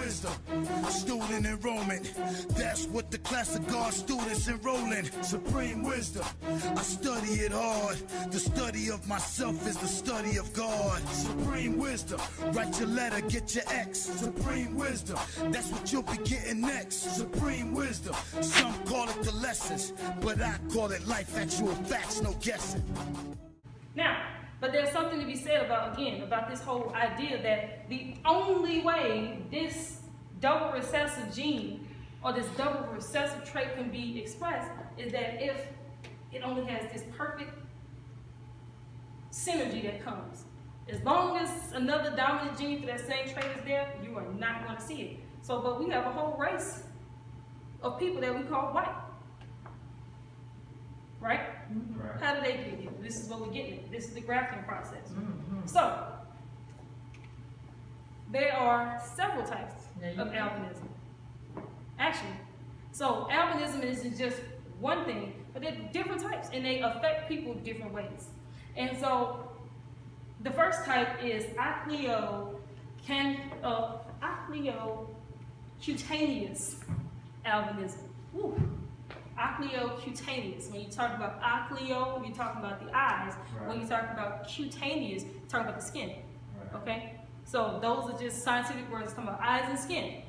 wisdom, student enrollment. That's what the class of God students enroll in. Supreme wisdom, I study it hard. The study of myself is the study of God. Supreme wisdom, write your letter, get your X. Supreme wisdom, that's what you'll be getting next. Supreme wisdom, some call it the lessons, but I call it life, actual facts, no guessing. Now, but there's something to be said about, again, about this whole idea that the only way this double recessive gene or this double recessive trait can be expressed is that if it only has this perfect synergy that comes. As long as another dominant gene for that same trait is there, you are not going to see it. So, but we have a whole race of people that we call white. Right? Right. How do they get here? This is what we're getting at. This is the grafting process. Mm-hmm. So, there are several types of albinism. Actually, so albinism isn't just one thing, but there are different types, and they affect people different ways. And so, the first type is cutaneous albinism. Woo. Oculocuteneous. When you talk about oculio, you're talking about the eyes. Right. When you talk about cutaneous, you're talking about the skin. Right. Okay? So those are just scientific words talking about eyes and skin.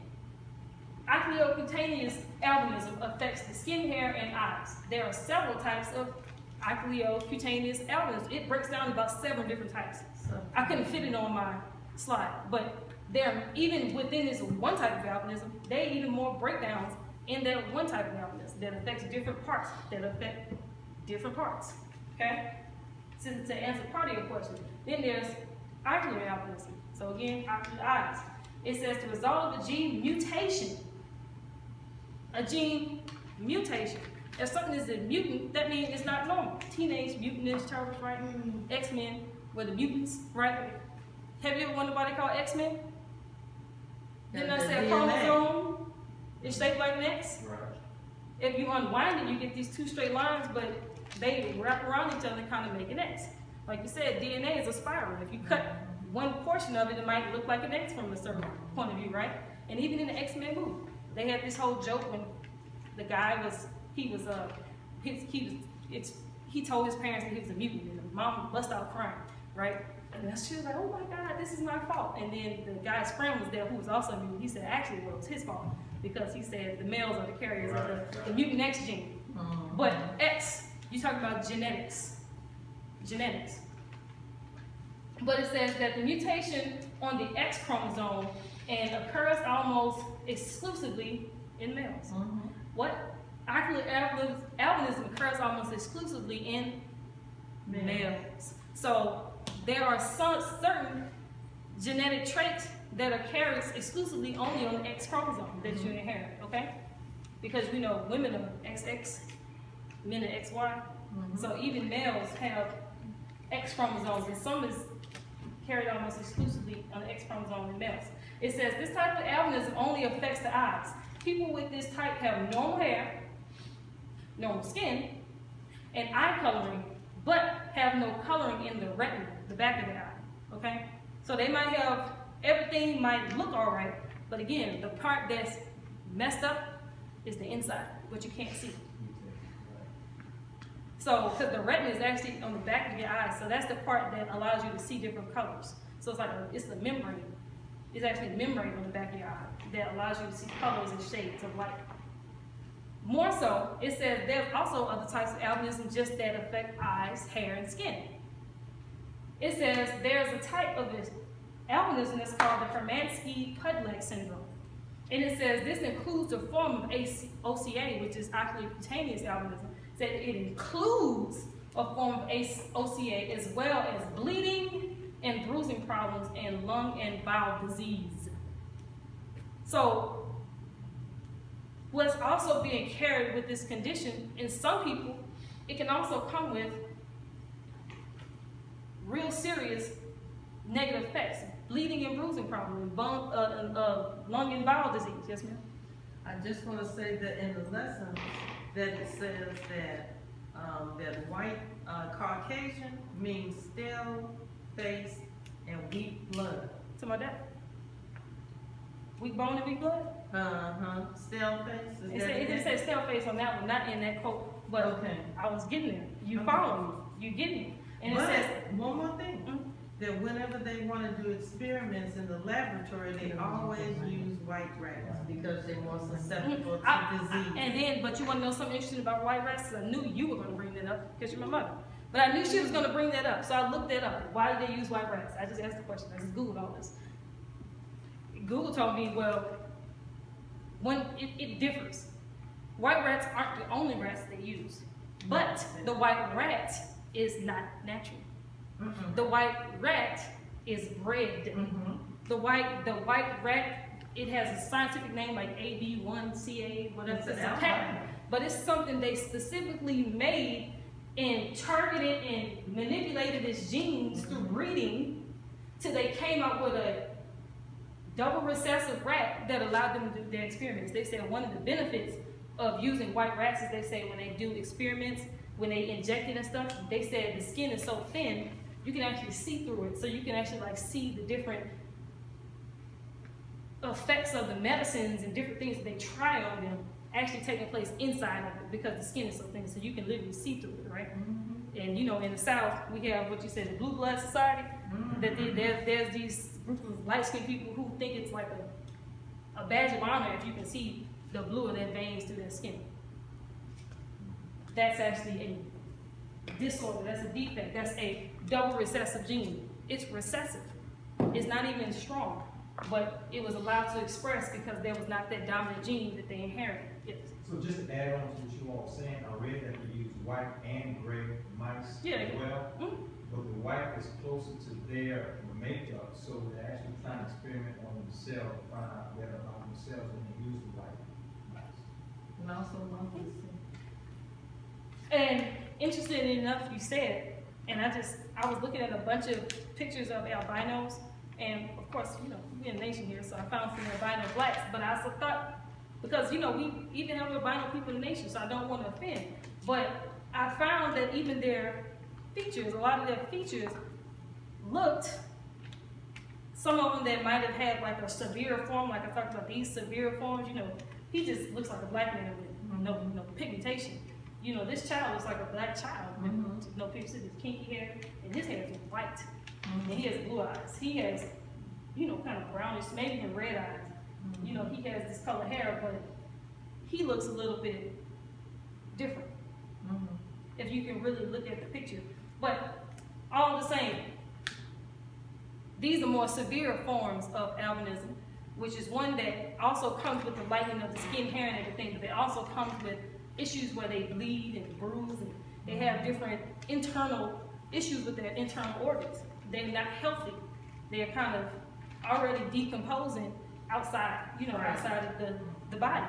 Oculocutaneous albinism affects the skin, hair, and eyes. There are several types of oculocutaneous albinism. It breaks down about 7 different types. I couldn't fit it on my slide, but there, even within this one type of albinism, there are even more breakdowns in that one type of albinism that affects different parts, okay? To answer part of your question. Then there's ocular albinism. So again, ocular eyes. It says the result of a gene mutation. A gene mutation. If something is a mutant, that means it's not normal. Teenage Mutant Ninja Turtles, right? X-Men were the mutants, right? Have you ever wondered why they call X-Men? Didn't I say a chromosome is shaped like an X? Right. If you unwind it, you get these 2 straight lines, but they wrap around each other and kind of make an X. Like you said, DNA is a spiral. If you cut one portion of it, it might look like an X from a certain point of view, right? And even in the X-Men movie, they had this whole joke when the guy he told his parents that he was a mutant, and the mom bust out crying, right? And she was like, "Oh my God, this is my fault." And then the guy's friend was there, who was also a mutant. He said, "Actually, well, it was his fault because he said the males are the carriers of the mutant X gene." But X, you talk about genetics. But it says that the mutation on the X chromosome and occurs almost exclusively in males. What? Ocular albinism occurs almost exclusively in males. So there are some certain genetic traits that are carried exclusively only on the X chromosome that you inherit, okay? Because we know women are XX, men are XY. So even males have X chromosomes, and some is carried almost exclusively on the X chromosome in males. It says this type of albinism only affects the eyes. People with this type have normal hair, normal skin, and eye coloring, but have no coloring in the retina, the back of the eye, okay? So they might have, everything might look all right, but again, the part that's messed up is the inside, what you can't see. So, because the retina is actually on the back of your eye, so that's the part that allows you to see different colors. So it's like, it's the membrane. It's actually a membrane on the back of your eye that allows you to see colors and shades of light. More so, it says there's also other types of albinism just that affect eyes, hair, and skin. It says there's a type of this albinism that's called the Hermansky-Pudlak syndrome. And it says this includes a form of OCA, which is oculocutaneous albinism. That it includes a form of OCA as well as bleeding and bruising problems and lung and bowel disease. So what's also being carried with this condition, in some people, it can also come with real serious negative effects. Bleeding and bruising problems, lung and bowel disease. Yes, ma'am? I just want to say that in the lesson, that it says that that white Caucasian means stale face and weak blood. To my dad. weak bone and weak blood. Stale face. Is It that said, it didn't say stale face on that one, not in that quote, but Okay. I was getting there. You Okay. follow me. You getting me. And it But says, one more thing, that whenever they want to do experiments in the laboratory, they always use white rats because they're more susceptible to disease. and then, but you want to know something interesting about white rats? 'Cause I knew you were going to bring that up because you're my mother. But I knew she was going to bring that up, so I looked that up. Why do they use white rats? I just asked the question. I just Googled all this. Google told me, well, when it differs. White rats aren't the only rats they use, but the white rat is not natural. The white rat is bred. The white rat, it has a scientific name like AB1CA, whatever. It's a pattern, but it's something they specifically made and targeted and manipulated its genes through breeding till they came up with a double recessive rat that allowed them to do their experiments. They said one of the benefits of using white rats is they say when they do experiments, when they inject it and stuff, they said the skin is so thin, you can actually see through it. So you can actually like see the different effects of the medicines and different things that they try on them actually taking place inside of it because the skin is so thin. So you can literally see through it, right? And you know, in the South, we have what you said, the Blue Blood Society. That there's these group of light-skinned people who think it's like a badge of honor if you can see the blue of their veins through their skin. That's actually a disorder. That's a defect. That's a double recessive gene. It's recessive. It's not even strong, but it was allowed to express because there was not that dominant gene that they inherited. Yes. So just to add on to what you all were saying, I read that we use white and gray mice as well, but the white is closer to their makeup, so they're actually trying to experiment on themselves to find out better about themselves when they use the white mice. And also monkeys. And interesting enough, you said, and I was looking at a bunch of pictures of albinos, and of course, you know, we're a nation here, so I found some albino blacks, but I also thought, because, you know, we even have albino people in the nation, so I don't want to offend, but I found that even their features, a lot of their features looked, some of them that might have had like a severe form, like I talked about these severe forms, you know, he just looks like a black man with no pigmentation. You know, this child looks like a black child with no pigmentation, his kinky hair, and his hair is white, and he has blue eyes. He has, you know, kind of brownish, maybe even red eyes. You know, he has this color hair, but he looks a little bit different. If you can really look at the picture. But all the same, these are more severe forms of albinism, which is one that also comes with the lightening of the skin, hair, and everything, but it also comes with issues where they bleed and bruise, and they have different internal issues with their internal organs. They're not healthy. They're kind of already decomposing outside, you know, outside of the body.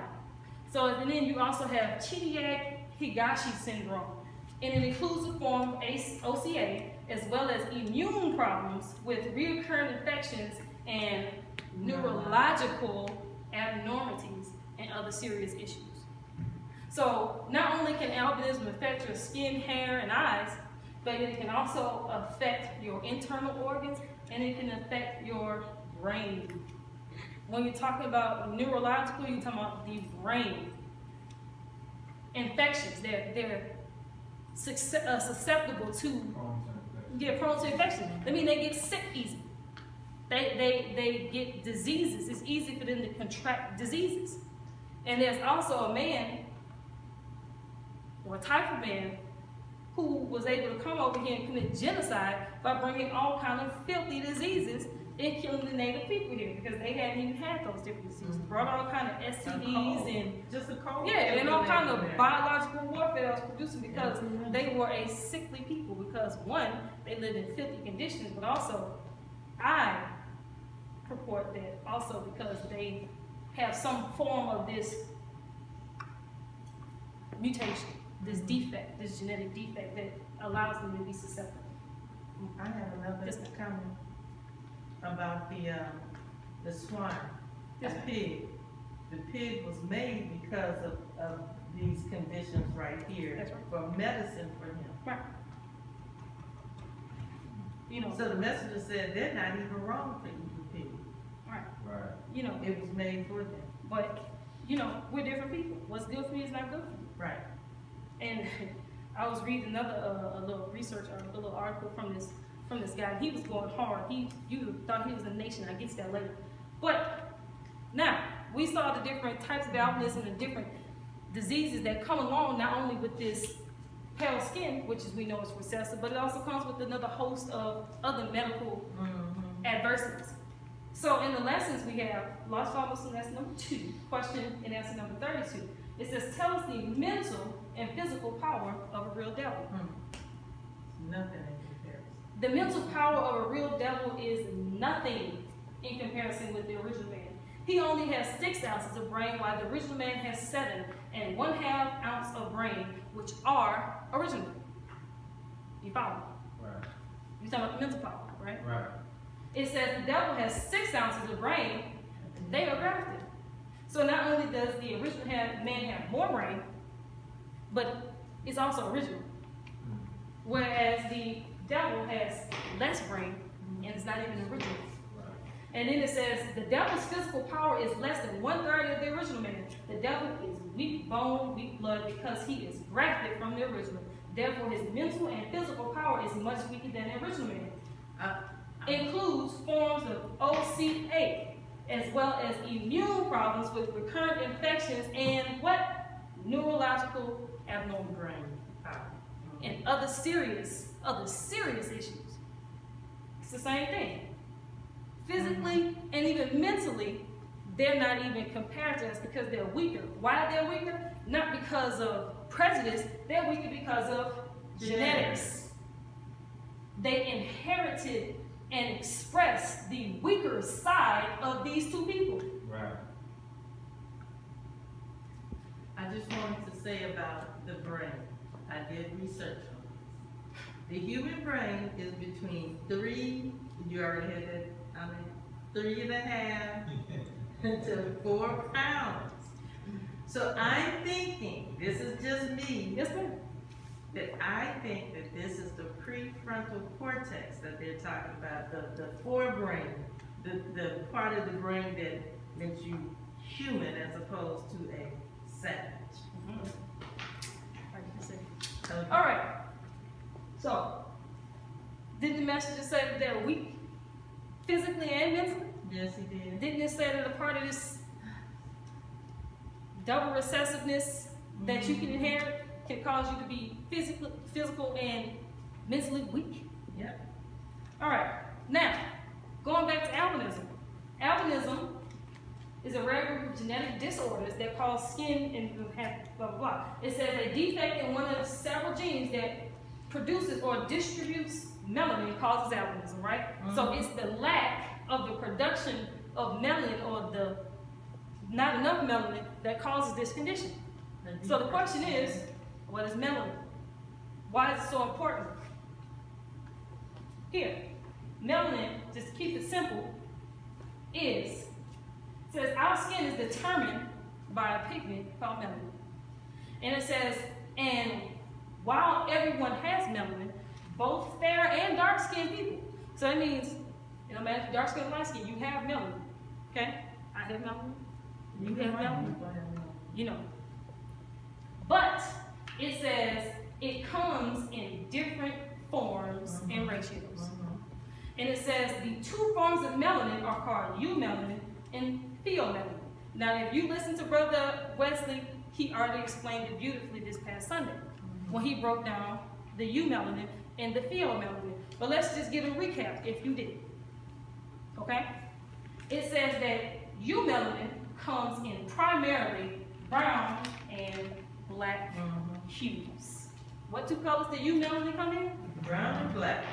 So, and then you also have Chidiac-Higashi syndrome. In an inclusive form, OCA, as well as immune problems with recurrent infections and neurological abnormalities and other serious issues. So not only can albinism affect your skin, hair, and eyes, but it can also affect your internal organs and it can affect your brain. When you're talking about neurological, you're talking about the brain. Infections, they're susceptible to prone to infection. I mean, they get sick easy. They get diseases. It's easy for them to contract diseases. And there's also a man, or a type of man, who was able to come over here and commit genocide by bringing all kinds of filthy diseases and killing the native people here because they hadn't even had those different diseases. Brought all kind of STDs and just a cold. Yeah, and all kind of biological warfare that was producing because they were a sickly people. Because one, they lived in filthy conditions, but also I purport that also because they have some form of this mutation, this defect, this genetic defect that allows them to be susceptible. I have another comment about the swine, the pig. The pig was made because of these conditions right here. That's right. For medicine for him. Right. You know. So the messenger said they're not even wrong for eating pig. Right. Right. You know, It was made for them. but, you know, we're different people. What's good for me is not good for you. Right. And I was reading another, a little research, or a little article from this guy. He was going hard. You thought he was a nation. I get to that later. But now, we saw the different types of albinism and different diseases that come along, not only with this pale skin, which is we know is recessive, but it also comes with another host of other medical adversities. So in the lessons we have, Lost Farmers lesson number 2, question and answer number 32. It says, tell us the mental and physical power of a real devil. Nothing in comparison. The mental power of a real devil is nothing in comparison with the original man. He only has 6 ounces of brain, while the original man has 7 and 1/2 ounce of brain, which are original. You follow? Right. You're talking about the mental power, right? Right. It says the devil has 6 ounces of brain, they are grafted. So not only does the original man have more brain, but it's also original. Whereas the devil has less brain, and it's not even original. And then it says the devil's physical power is less than 1/3 of the original man. The devil is weak bone, weak blood, because he is grafted from the original. Therefore, his mental and physical power is much weaker than the original man. Includes forms of OCA, as well as immune problems with recurrent infections and what? Neurological abnormal Brain power. and other serious issues. It's the same thing. Physically and even mentally, they're not even compared to us because they're weaker. Why they're weaker? Not because of prejudice, they're weaker because of genetics. They inherited and expressed the weaker side of these two people. Right. I just wanted to say about the brain. I did research on this. The human brain is between 3, you already had that, 3.5 to 4 pounds. So I'm thinking, this is just me, Yes, ma'am. that I think that this is the prefrontal cortex that they're talking about, the forebrain, the part of the brain that makes you human as opposed to a savage. Okay. All right. So, did the message just say that they're weak, physically and mentally? Yes, he did. Didn't it say that a part of this double recessiveness that you can inherit can cause you to be physical and mentally weak? Yep. All right. Now, going back to albinism. Albinism is a rare group of genetic disorders that cause skin and blah, blah, blah. It says a defect in one of several genes that produces or distributes melanin causes albinism, right? So it's the lack of the production of melanin or the not enough melanin that causes this condition. So the question is, what is melanin? Why is it so important? Here, melanin, just to keep it simple, says our skin is determined by a pigment called melanin. And it says, and while everyone has melanin, both fair and dark-skinned people. So that means, you know, man, dark skin, light skin, you have melanin. Okay? I have melanin. You have melanin. You know. But it says it comes in different forms and ratios. And it says the 2 forms of melanin are called Eumelanin and Pheomelanin. Now, if you listen to Brother Wesley, he already explained it beautifully this past Sunday when he broke down the Eumelanin and the Pheomelanin. But let's just give a recap if you did. Okay? It says that Eumelanin comes in primarily brown and black hues. What 2 colors did Eumelanin come in? Brown and black.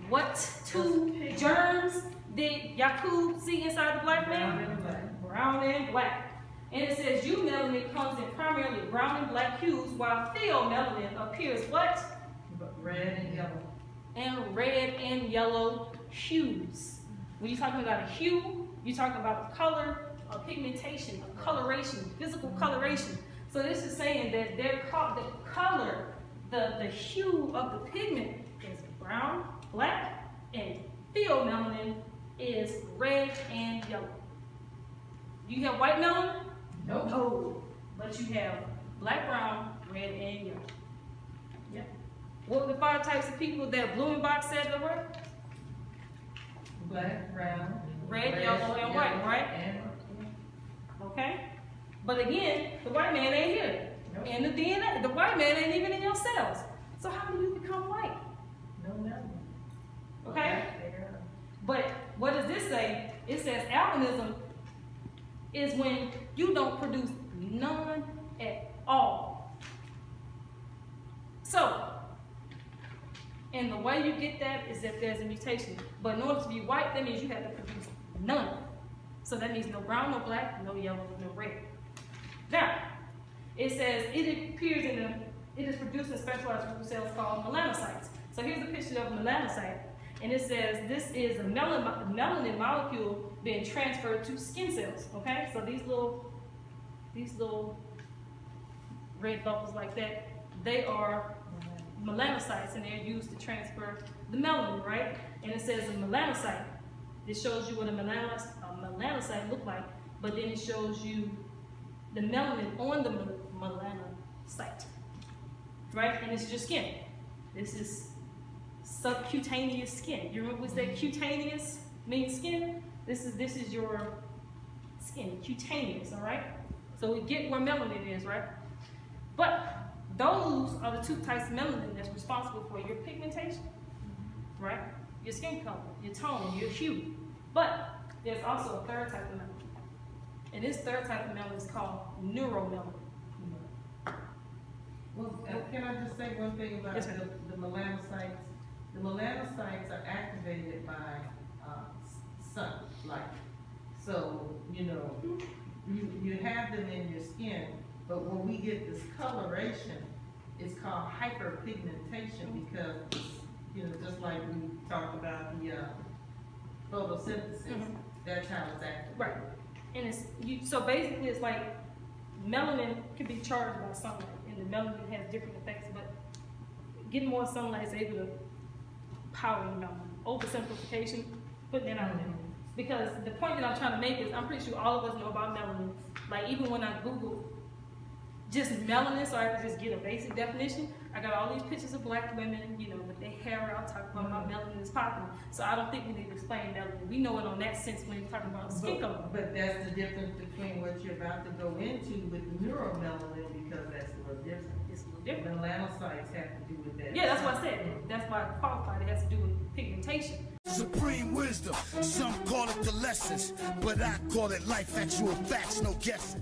What 2 germs did Yakub see inside the black man? Brown and black. Brown and black. And it says Eumelanin comes in primarily brown and black hues, while Pheomelanin appears what? Red and yellow. And red and yellow hues. When you're talking about a hue, you're talking about a color, a pigmentation, a coloration, physical coloration. So this is saying that the color, the hue of the pigment is brown, black, and Pheomelanin is red and yellow. Do you have white melanin? Nope. No. But you have black, brown, red, and yellow. Yeah. What were the 5 types of people that Blumenbach said there were? Black, brown, Red, yellow, and white, right? And Okay? But again, the white man ain't here. Nope. And the DNA, the white man ain't even in your cells. So how do you become white? no melanin. Okay? But what does this say? It says albinism is when you don't produce none at all. So, and the way you get that is if there's a mutation. But in order to be white, that means you have to produce none. So that means no brown, no black, no yellow, no red. Now, it says it appears in it is produced in specialized group of cells called melanocytes. So here's a picture of a melanocyte. And it says this is a melanin molecule being transferred to skin cells, okay? So these little red bubbles like that, they are melanocytes, and they're used to transfer the melanin, right? And it says a melanocyte. This shows you what a melanocyte look like, but then it shows you the melanin on the melanocyte, right? And it's your skin. This is subcutaneous skin. You remember we said cutaneous means skin? This is your skin, cutaneous, all right? So we get where melanin is, right? But those are the 2 types of melanin that's responsible for your pigmentation, right? Your skin color, your tone, your hue. But there's also a 3rd type of melanin. And this 3rd type of melanin is called neuromelanin. Well, can I just say one thing about the melanocytes? The melanocytes are activated by sunlight. So, you know, you have them in your skin, but when we get this coloration, it's called hyperpigmentation because, you know, just like we talked about the photosynthesis, that's how it's activated. Right. And so basically it's like melanin can be charged by sunlight, and the melanin has different effects, but getting more sunlight is able to power your melanin. Oversimplification, putting it out there. Because the point that I'm trying to make is I'm pretty sure all of us know about melanin. Like even when I Google just melanin, so I can just get a basic definition, I got all these pictures of black women, you know, with their hair out talking about how melanin is popping. So I don't think we need to explain melanin. We know it on that sense when you're talking about skin color. But that's the difference between what you're about to go into with the neuromelanin, because that's a little different. It's a little different. Melanocytes have to do with that. Yeah, that's what I said. That's why I qualified. It has to do with pigmentation. Supreme wisdom, some call it the lessons, but I call it life, actual facts, no guessing.